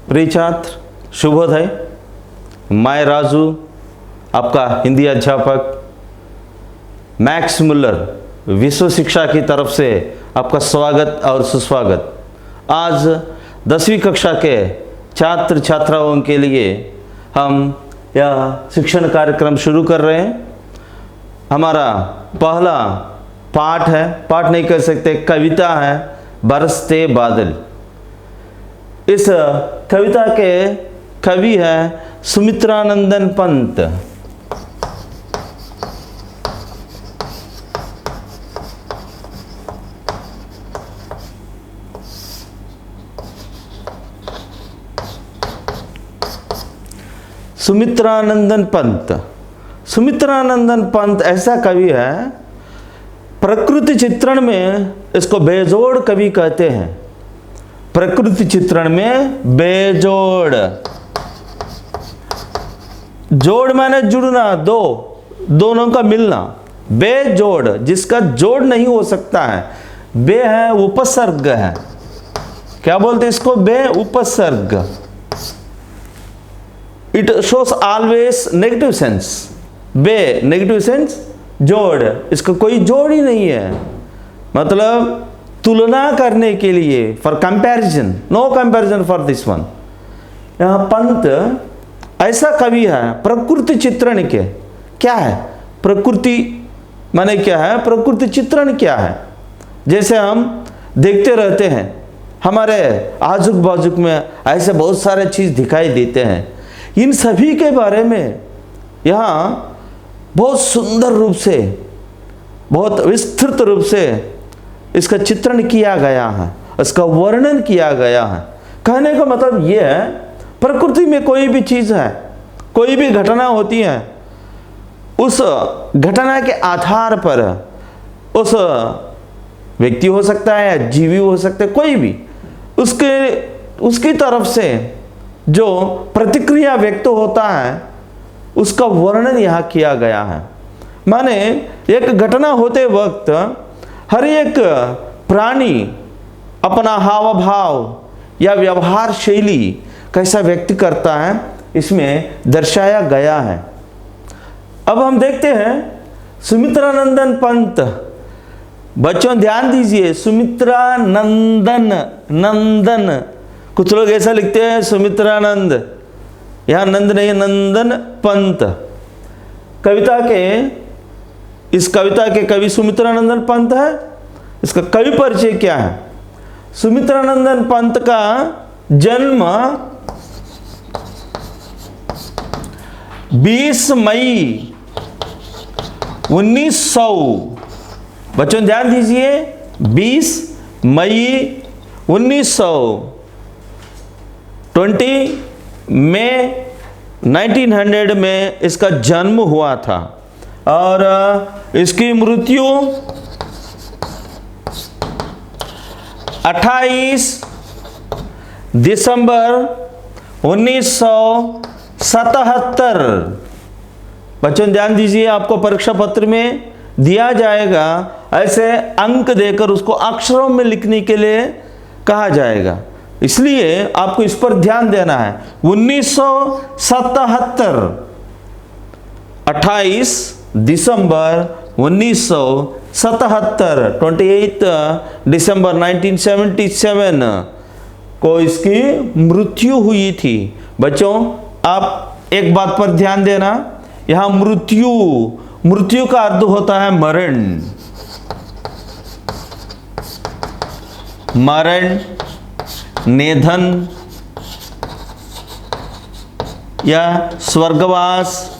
प्रिय छात्र, शुभोदय। मैं राजू, आपका हिंदी अध्यापक मैक्स मुल्लर विश्व शिक्षा की तरफ से आपका स्वागत और सुस्वागत। आज 10वीं कक्षा के छात्र छात्राओं के लिए हम यह शिक्षण कार्यक्रम शुरू कर रहे हैं। हमारा पहला पाठ है, पाठ नहीं कह सकते, कविता है, बरसते बादल। इस कविता के कवि हैं सुमित्रानंदन पंत। सुमित्रानंदन पंत, सुमित्रानंदन पंत ऐसा कवि है, प्रकृति चित्रण में इसको बेजोड़ कवि कहते हैं। प्रकृति चित्रण में बेजोड़, जोड़ माने जुड़ना, दोनों का मिलना, बेजोड़, जिसका जोड़ नहीं हो सकता है। बे है उपसर्ग है, क्या बोलते हैं इसको? बे उपसर्ग। It shows always negative sense. बे नेगेटिव सेंस, जोड़, इसका कोई जोड़ ही नहीं है, मतलब तुलना करने के लिए, for comparison, no comparison for this one. यहाँ पंत ऐसा कवि है प्रकृति चित्रण के। क्या है प्रकृति माने? क्या है प्रकृति चित्रण? क्या है? जैसे हम देखते रहते हैं, हमारे आजुक बाजुक में ऐसे बहुत सारे चीज दिखाई देते हैं। इन सभी के बारे में यहाँ बहुत सुंदर रूप से, बहुत विस्तृत रूप से इसका चित्रण किया गया है, इसका वर्णन किया गया है। कहने का मतलब यह है, प्रकृति में कोई भी चीज है, कोई भी घटना होती है, उस घटना के आधार पर उस व्यक्ति हो सकता है, जीवी हो सकते, कोई भी, उसकी तरफ से जो प्रतिक्रिया व्यक्त होता है उसका वर्णन यहाँ किया गया है। माने एक घटना होते वक्त हर एक प्राणी अपना हाव भाव या व्यवहार शैली कैसा व्यक्त करता है, इसमें दर्शाया गया है। अब हम देखते हैं सुमित्रानंदन पंत। बच्चों ध्यान दीजिए, सुमित्रानंदन, नंदन, कुछ लोग ऐसा लिखते हैं सुमित्रानंद, यहां नंद नहीं, नंदन पंत। इस कविता के कवि सुमित्रानंदन पंत है। इसका कवि परिचय क्या है? सुमित्रानंदन पंत का जन्म 20 मई 1900, बच्चों ध्यान दीजिए, 20 मई 1900, 20 मई 1900 में इसका जन्म हुआ था और इसकी मृत्यु 28 दिसंबर 1977। बच्चों ध्यान दीजिए, आपको परीक्षा पत्र में दिया जाएगा, ऐसे अंक देकर उसको अक्षरों में लिखने के लिए कहा जाएगा, इसलिए आपको इस पर ध्यान देना है। 1977, 28 दिसंबर 1977, 28 दिसंबर 1977 को इसकी मृत्यु हुई थी। बच्चों आप एक बात पर ध्यान देना, यहां मृत्यु का अर्थ होता है मरण, मरण, निधन या स्वर्गवास।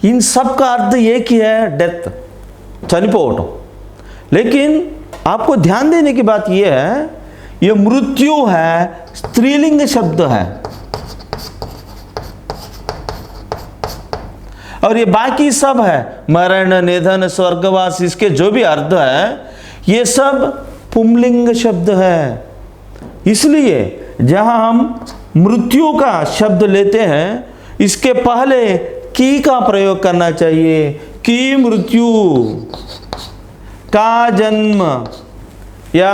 इन सब का अर्थ एक ही है, डेथ, चनिपोवटम। लेकिन आपको ध्यान देने की बात यह है, यह मृत्यु है, स्त्रीलिंग शब्द है, और ये बाकी सब है, मरण, निधन, स्वर्गवास, इसके जो भी अर्थ है ये सब पुंलिंग शब्द है। इसलिए जहां हम मृत्यु का शब्द लेते हैं, इसके पहले की का प्रयोग करना चाहिए। की मृत्यु, का जन्म, या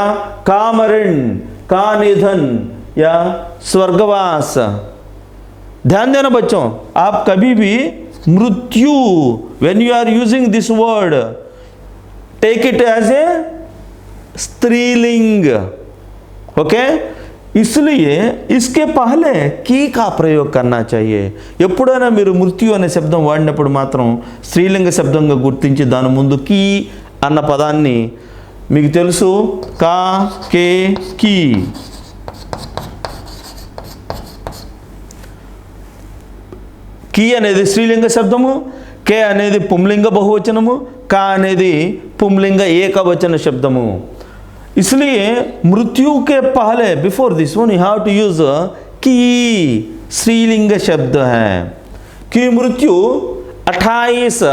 कामरण, का निधन या स्वर्गवास। ध्यान देना बच्चों, आप कभी भी मृत्यु, when you are using this word, take it as a स्त्रीलिंग, ओके। इसलिए इसके पहले की का प्रयोग करना चाहिए। ఎప్పుడైనా మీరు మృత్యు అనే శబ్దం వాడినప్పుడు మాత్రం స్త్రీలింగ శబ్దంగా గుర్తించి దాని ముందు కీ అన్న పదాన్ని, మీకు తెలుసు కా, కే, కీ, కీ అనేది స్త్రీలింగ శబ్దము, కే అనేది పుంలింగ బహువచనము, కా అనేది పుంలింగ ఏకవచన శబ్దము। इसलिए मृत्यु के पहले, before this one, you have to use की, स्त्रीलिंग शब्द है। कि मृत्यु 28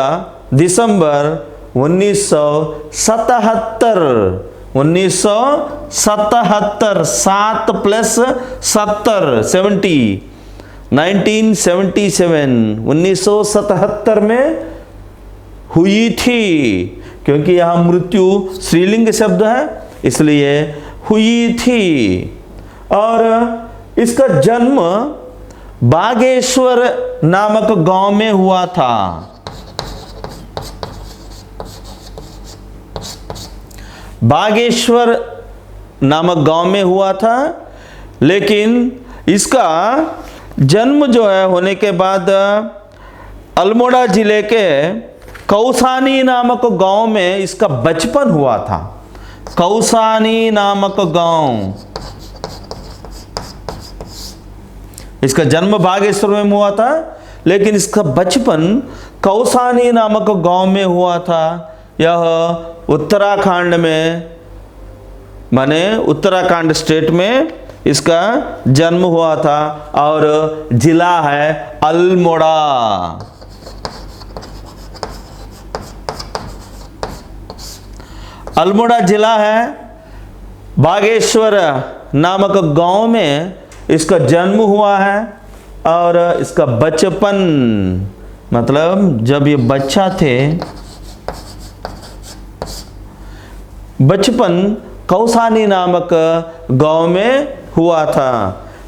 दिसंबर 1977, 1977, 7 + 70, 70, 1977, 1977 में हुई थी। क्योंकि यहाँ मृत्यु स्त्रीलिंग शब्द है, इसलिए हुई थी। और इसका जन्म बागेश्वर नामक गांव में हुआ था। बागेश्वर नामक गांव में हुआ था, लेकिन इसका जन्म जो है होने के बाद अल्मोड़ा जिले के कौसानी नामक गांव में इसका बचपन हुआ था। कौसानी नामक गांव, इसका जन्म बागेश्वर में हुआ था, लेकिन इसका बचपन कौसानी नामक गांव में हुआ था। यह उत्तराखंड में, माने उत्तराखंड स्टेट में इसका जन्म हुआ था, और जिला है अल्मोड़ा। अल्मोड़ा जिला है, बागेश्वर नामक गांव में इसका जन्म हुआ है। और इसका बचपन, मतलब जब ये बच्चा थे, बचपन कौसानी नामक गांव में हुआ था।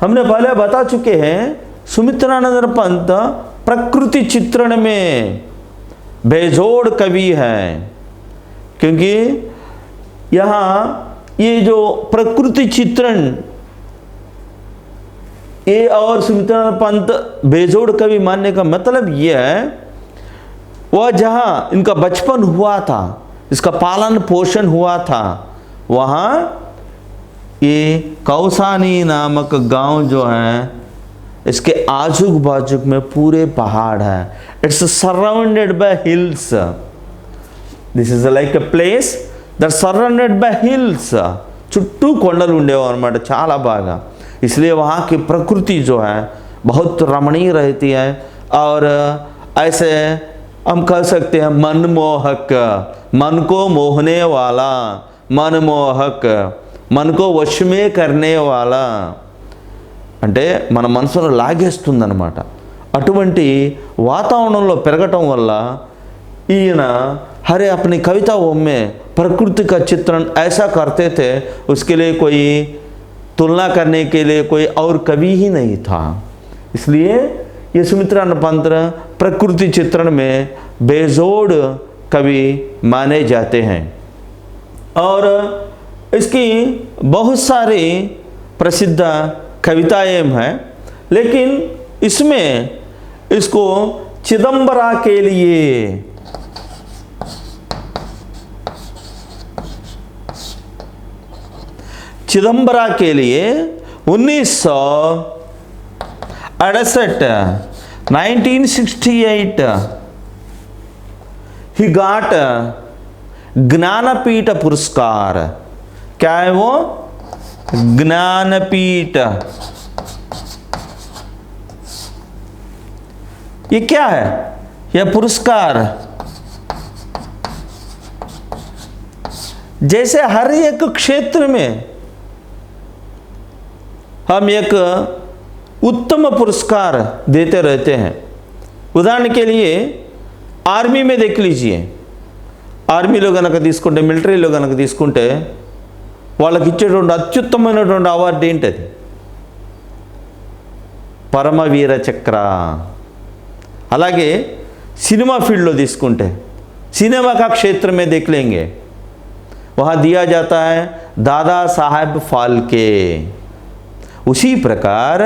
हमने पहले बता चुके हैं, सुमित्रानंद पंत प्रकृति चित्रण में बेजोड़ कवि है। क्योंकि यहाँ ये जो प्रकृति चित्रण, ये और सुमित्रानंद पंत बेजोड़ कवि मानने का मतलब ये है, वह जहाँ इनका बचपन हुआ था, इसका पालन पोषण हुआ था, वहाँ ये कौसानी नामक गांव जो है, इसके आजुक बाजुक में पूरे पहाड़ है। It's surrounded by hills. This is like a place that surrounded by hills, చుట్టూ కొండలు ఉండేవో అనమాట చాలా బాగా। इसलिए वहाँ की प्रकृति जो है बहुत रमणीय रहती है, और ऐसे हम कह सकते हैं मनमोहक, मन को मोहने वाला, मनमोहक, मन को वश में करने वाला, అంటే మన మనసును లాగేస్తుందన్నమాట। అటువంటి వాతావరణంలో పెరగటం వల్ల ఈయన हरे अपनी कविताओं में प्रकृति का चित्रण ऐसा करते थे, उसके लिए कोई तुलना करने के लिए कोई और कवि ही नहीं था। इसलिए ये सुमित्रानंद पंत प्रकृति चित्रण में बेजोड़ कवि माने जाते हैं। और इसकी बहुत सारी प्रसिद्ध कविताएं हैं, लेकिन इसमें इसको चिदंबरा के लिए, चिदंबरा के लिए 1968 ही गॉट ज्ञानपीठ पुरस्कार। क्या है वो? ज्ञानपीठ। ये क्या है? यह पुरस्कार जैसे हर एक क्षेत्र में हम एक उत्तम पुरस्कार देते रहते हैं। उदाहरण के लिए आर्मी में देख लीजिए, आर्मीలో గనక తీసుకుంటే, మిలిటరీలో గనక తీసుకుంటే వాళ్ళకి ఇచ్చేటువంటి అత్యుత్తమైనటువంటి అవార్డు ఏంటది? పరమవీర చక్ర. అలాగే सिनेमा फील्ड लो తీసుకుంటే सिनेमा का क्षेत्र में देख लेंगे, वहाँ दिया जाता है दादा साहब फाल्के। उसी प्रकार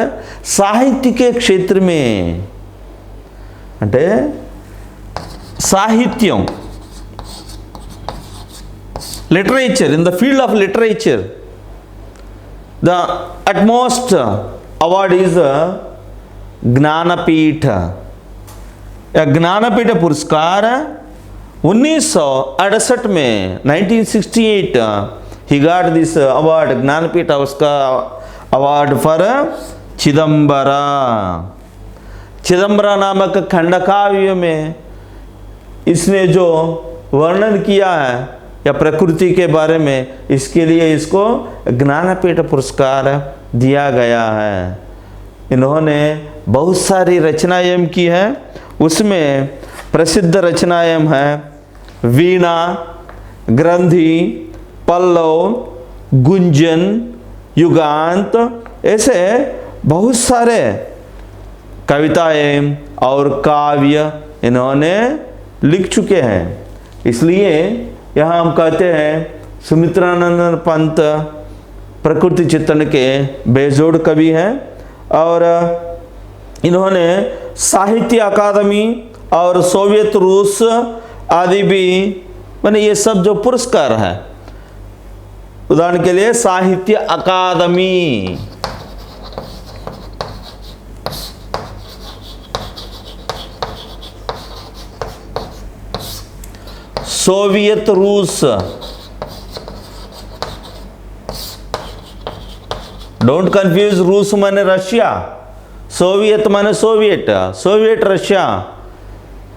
साहित्य के क्षेत्र में అంటే సాహిత్యం, literature, in the field of literature the utmost award is Jnanpith. Jnanpith पुरस्कार 1968 में 1968 he got this award, Jnanpith award for Chidambara. Chidambara नामक खंडकाव्य में इसने जो वर्णन किया है या प्रकृति के बारे में, इसके लिए इसको ज्ञानपीठ पुरस्कार दिया गया है। इन्होंने बहुत सारी रचनाएं की है, उसमें प्रसिद्ध रचनाएं हैं वीणा, ग्रंथि, पल्लव, गुंजन, युगांत, ऐसे बहुत सारे कविताएं और काव्य इन्होंने लिख चुके हैं। इसलिए यहाँ हम कहते हैं सुमित्रानंद पंत प्रकृति चित्रण के बेजोड़ कवि हैं, और इन्होंने साहित्य अकादमी और सोवियत रूस आदि भी, मैंने ये सब जो पुरस्कार है, उदाहरण के लिए साहित्य अकादमी, सोवियत रूस, डोंट कंफ्यूज रूस माने रशिया, सोवियत माने सोवियत, सोवियत रशिया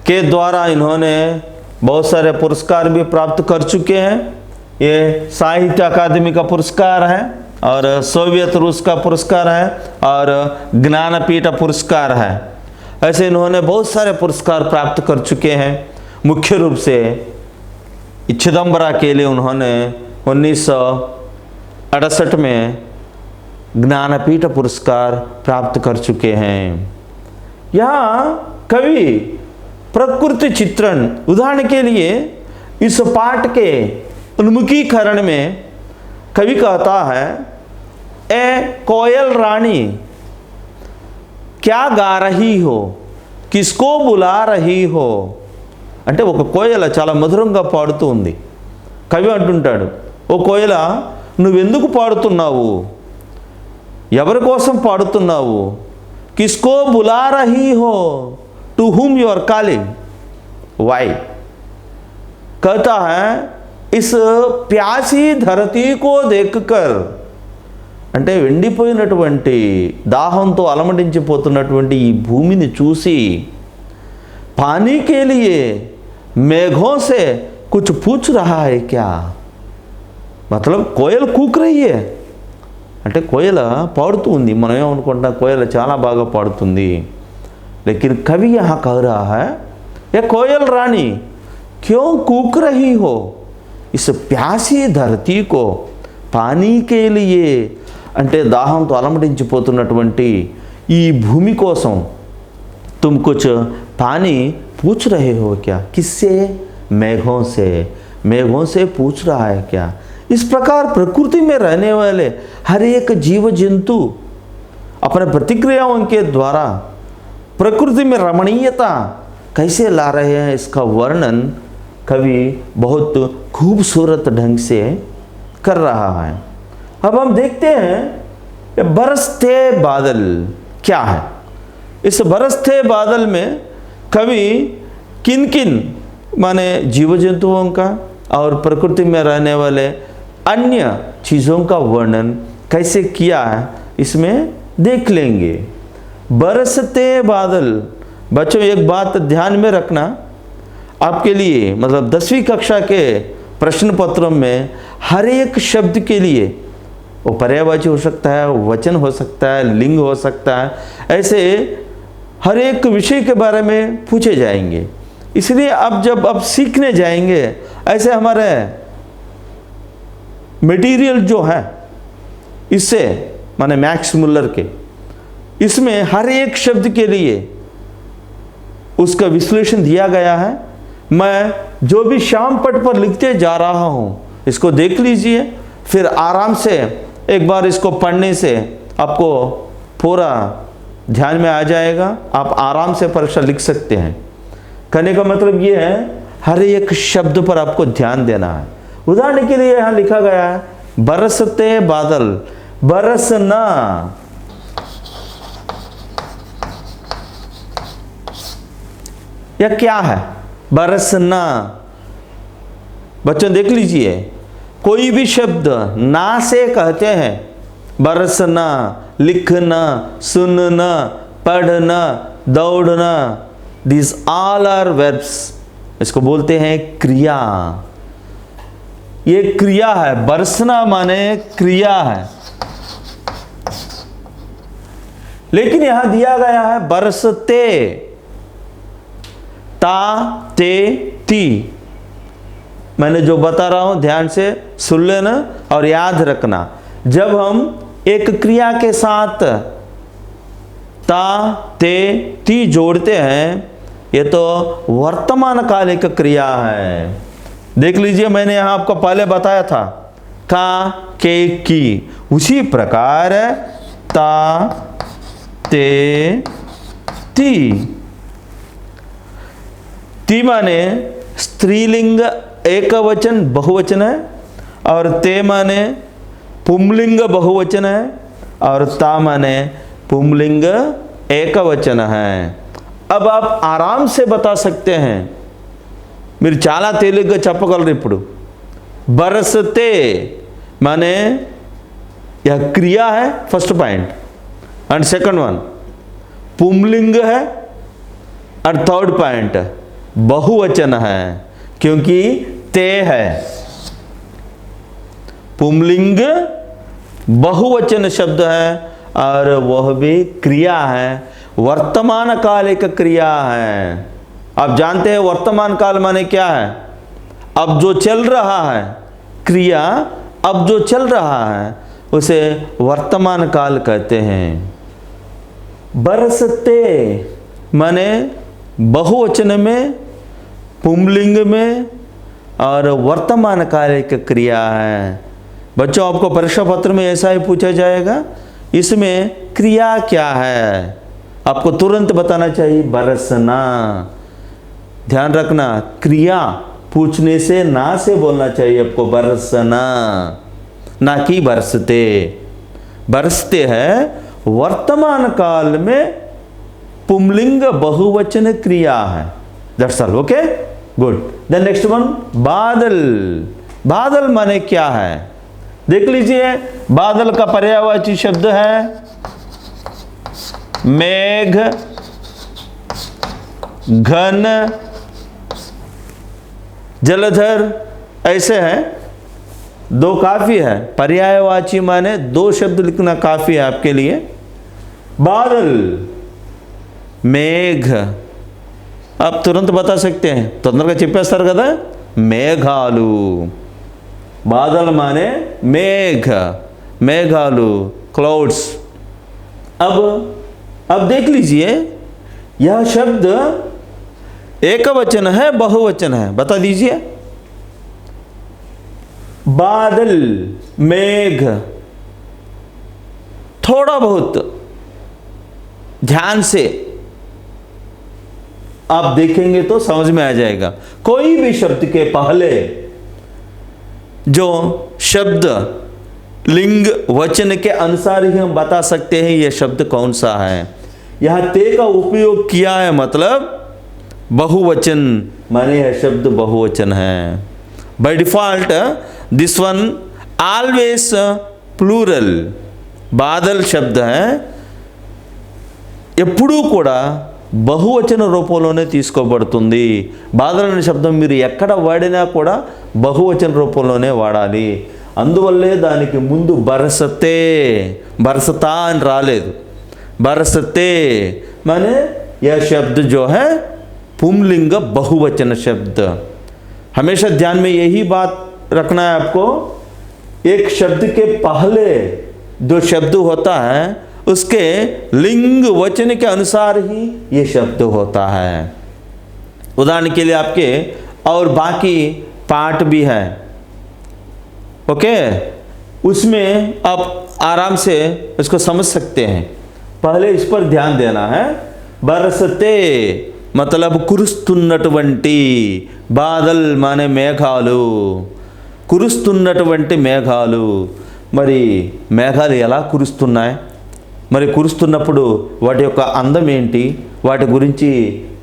के द्वारा इन्होंने बहुत सारे पुरस्कार भी प्राप्त कर चुके हैं। ये साहित्य अकादमी का पुरस्कार है और सोवियत रूस का पुरस्कार है और ज्ञानपीठ पुरस्कार है। ऐसे इन्होंने बहुत सारे पुरस्कार प्राप्त कर चुके हैं। मुख्य रूप से चिदंबरा के लिए उन्होंने 1968 में ज्ञानपीठ पुरस्कार प्राप्त कर चुके हैं। यहाँ कवि प्रकृति चित्रण, उदाहरण के लिए इस पाठ के उन्मुखीकरण में कवि कहता है, ए कोयल रानी क्या गा रही हो, किसको बुला रही हो। అంటే ఒక కోయల చాలా మధురంగా పాడుతూ ఉంది. కవి అంటుంటాడు, ఓ కోయల నువ్వెందుకు పాడుతున్నావు, ఎవరి కోసం పాడుతున్నావు, किसको बुला रही हो, to whom you are calling, why। कहता है इस प्यासी धरती को देखकर, అంటే వెండిపోయినటువంటి దాహంతో అలమటించిపోతున్నటువంటి ఈ భూమిని చూసి, पानी के लिए मेघों से कुछ पूछ रहा है क्या। मतलब కోయల కూక్ రही है అంటే కోయల పాడుతూ ఉంది, మనం ఏమనుకుంటాం కోయల చాలా బాగా పాడుతుంది, लेकिन कवि यहाँ कह रहा है, ये कोयल रानी क्यों कूक रही हो, इस प्यासी धरती को पानी के लिए, అంటే దాహంతో అలమటించిపోతున్నటువంటి ఈ భూమి కోసం तुम कुछ पानी पूछ रहे हो क्या, किससे, मेघों से, मेघों से पूछ रहा है क्या। इस प्रकार प्रकृति में रहने वाले हर एक जीव जंतु अपने प्रतिक्रियाओं के द्वारा प्रकृति में रमणीयता कैसे ला रहे हैं, इसका वर्णन कवि बहुत खूबसूरत ढंग से कर रहा है। अब हम देखते हैं बरसते बादल क्या है। इस बरसते बादल में कवि किन किन माने जीव जंतुओं का और प्रकृति में रहने वाले अन्य चीज़ों का वर्णन कैसे किया है, इसमें देख लेंगे। बरसते बादल, बच्चों एक बात ध्यान में रखना, आपके लिए मतलब 10वीं कक्षा के प्रश्न पत्रों में हर एक शब्द के लिए, वो पर्यायवाची हो सकता है, वचन हो सकता है, लिंग हो सकता है, ऐसे हर एक विषय के बारे में पूछे जाएंगे। इसलिए अब जब आप सीखने जाएंगे, ऐसे हमारे मटेरियल जो है इससे माने मैक्स मुलर के, इसमें हर एक शब्द के लिए उसका विश्लेषण दिया गया है। मैं जो भी श्याम पट पर लिखते जा रहा हूँ इसको देख लीजिए, फिर आराम से एक बार इसको पढ़ने से आपको पूरा ध्यान में आ जाएगा, आप आराम से परीक्षा लिख सकते हैं। कहने का मतलब ये है हर एक शब्द पर आपको ध्यान देना है। उदाहरण के लिए यहाँ लिखा गया है बरसते बादल, बरसना, यह क्या है? बरसना। बच्चों देख लीजिए, कोई भी शब्द ना से कहते हैं, बरसना, लिखना, सुनना, पढ़ना, दौड़ना, दिस ऑल आर वर्ब्स। इसको बोलते हैं क्रिया। ये क्रिया है, बरसना माने क्रिया है। लेकिन यहां दिया गया है बरसते, ता, ते, ती। मैंने जो बता रहा हूं ध्यान से सुन लेना और याद रखना। जब हम एक क्रिया के साथ ता, ते, ती जोड़ते हैं, ये तो वर्तमान काल एक क्रिया है। देख लीजिए, मैंने यहां आपको पहले बताया था का, के, की। उसी प्रकार ता, ते, ती। ती माने स्त्रीलिंग एक वचन बहुवचन है, और ते माने पुंलिंग बहुवचन है, और ता माने पुंलिंग एक वचन है। अब आप आराम से बता सकते हैं, మీరు చాలా తేలిగ్గా చెప్పగలరు ఇప్పుడు। बरसते माने यह क्रिया है, first point, and second one पुंलिंग है, और थर्ड पॉइंट बहुवचन है, क्योंकि ते है। पुंलिंग बहुवचन शब्द है और वह भी क्रिया है, वर्तमान काल एक क्रिया है। आप जानते हैं वर्तमान काल माने क्या है? अब जो चल रहा है, क्रिया अब जो चल रहा है उसे वर्तमान काल कहते हैं। बरसते माने बहुवचन में, पुंलिंग में, और वर्तमान काल एक क्रिया है। बच्चों, आपको परीक्षा पत्र में ऐसा ही पूछा जाएगा, इसमें क्रिया क्या है आपको तुरंत बताना चाहिए, बरसना। ध्यान रखना, क्रिया पूछने से ना से बोलना चाहिए आपको, बरसना, ना कि बरसते। बरसते है वर्तमान काल में पुंलिंग बहुवचन क्रिया है। That's all, okay, good. Then next one, बादल। बादल माने क्या है? देख लीजिए, बादल का पर्यायवाची शब्द है मेघ, घन, जलधर, ऐसे हैं। दो काफी है, पर्यायवाची माने दो शब्द लिखना काफी है आपके लिए। बादल, मेघ, आप तुरंत बता सकते हैं, तొందరగా చెప్పేస్తారు కదా, మేఘాలు। बादल माने मेघ, मेघालु, क्लाउड्स। अब देख लीजिए, यह शब्द एक वचन है, बहुवचन है, बता दीजिए। बादल, मेघ, थोड़ा बहुत ध्यान से आप देखेंगे तो समझ में आ जाएगा। कोई भी शब्द के पहले जो शब्द लिंग वचन के अनुसार ही हम बता सकते हैं यह शब्द कौन सा है। यहां ते का उपयोग किया है, मतलब बहुवचन, माने यह शब्द बहुवचन है। By default this one always plural. बादल शब्द है ఎప్పుడూ కూడా బహువచన రూపంలోనే తీసుకోబడుతుంది। బాదల్ అనే శబ్దం మీరు ఎక్కడ వాడినా కూడా బహువచన రూపంలోనే వాడాలి। అందువల్లే దానికి ముందు బరసతే, బరసతా అని రాలేదు। बरसते माने यह शब्द जो है पुंलिंग बहुवचन शब्द। हमेशा ध्यान में यही बात रखना है आपको। एक शब्द के पहले जो शब्द होता है उसके लिंग वचन के अनुसार ही ये शब्द होता है। उदाहरण के लिए आपके और बाकी पाठ भी है, ओके, उसमें आप आराम से इसको समझ सकते हैं। पहले इस पर ध्यान देना है। बरसते मतलब కురుస్తున్నటువంటి, బాదల్ माने మేఘాలు, కురుస్తున్నటువంటి మేఘాలు। మరి మేఘాలు ఎలా కురుస్తున్నాయి, మరి కురుస్తున్నప్పుడు వాటి యొక్క అందం ఏంటి, వాటి గురించి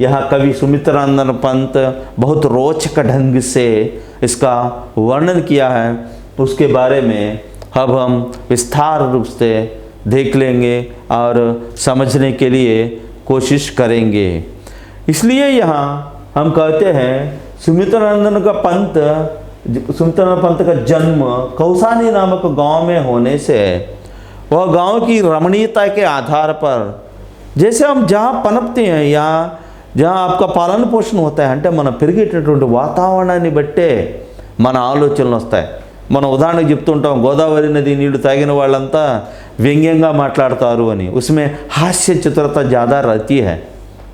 यहाँ कवि सुमित्रानंद पंत बहुत रोचक ढंग से इसका वर्णन किया है। उसके बारे में अब हम विस्तार रूप से देख लेंगे और समझने के लिए कोशिश करेंगे। इसलिए यहाँ हम कहते हैं सुमित्रानंद पंत का जन्म कौसानी नामक गांव में होने से वह गांव की रमणीयता के आधार पर, जैसे हम जहाँ पनपते हैं या जहाँ आपका पालन पोषण होता है అంటే మన పెరిగేటటువంటి వాతావరణాన్ని బట్టే మన ఆలోచనలు వస్తాయి। మనం ఉదాహరణకు చెప్తుంటాం గోదావరి నది నీళ్లు తాగిన వాళ్ళంతా వ్యంగ్యంగా మాట్లాడతారు అని, उसमें हास्य चित्रता ज़्यादा रहती है।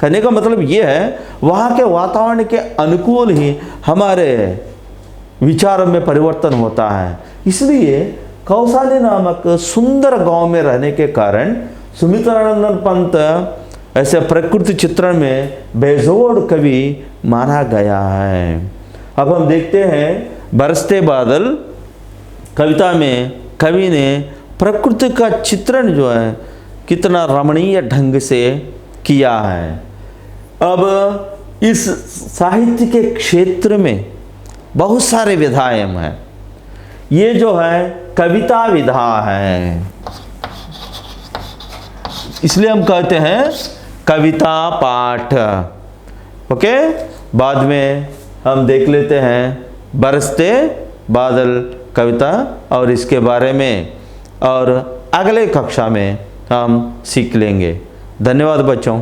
कहने का मतलब ये है वहाँ के वातावरण के अनुकूल ही हमारे विचारों में परिवर्तन होता है। इसलिए कौसानी नामक सुंदर गांव में रहने के कारण सुमित्रानंद पंत ऐसे प्रकृति चित्रण में बेजोड़ कवि माना गया है। अब हम देखते हैं बरसते बादल कविता में कवि ने प्रकृति का चित्रण जो है कितना रमणीय ढंग से किया है। अब इस साहित्य के क्षेत्र में बहुत सारे विधाएं हैं। ये जो है कविता विधा है, इसलिए हम कहते हैं कविता पाठ। ओके, बाद में हम देख लेते हैं बरसते बादल कविता और इसके बारे में, और अगले कक्षा में हम सीख लेंगे। धन्यवाद बच्चों।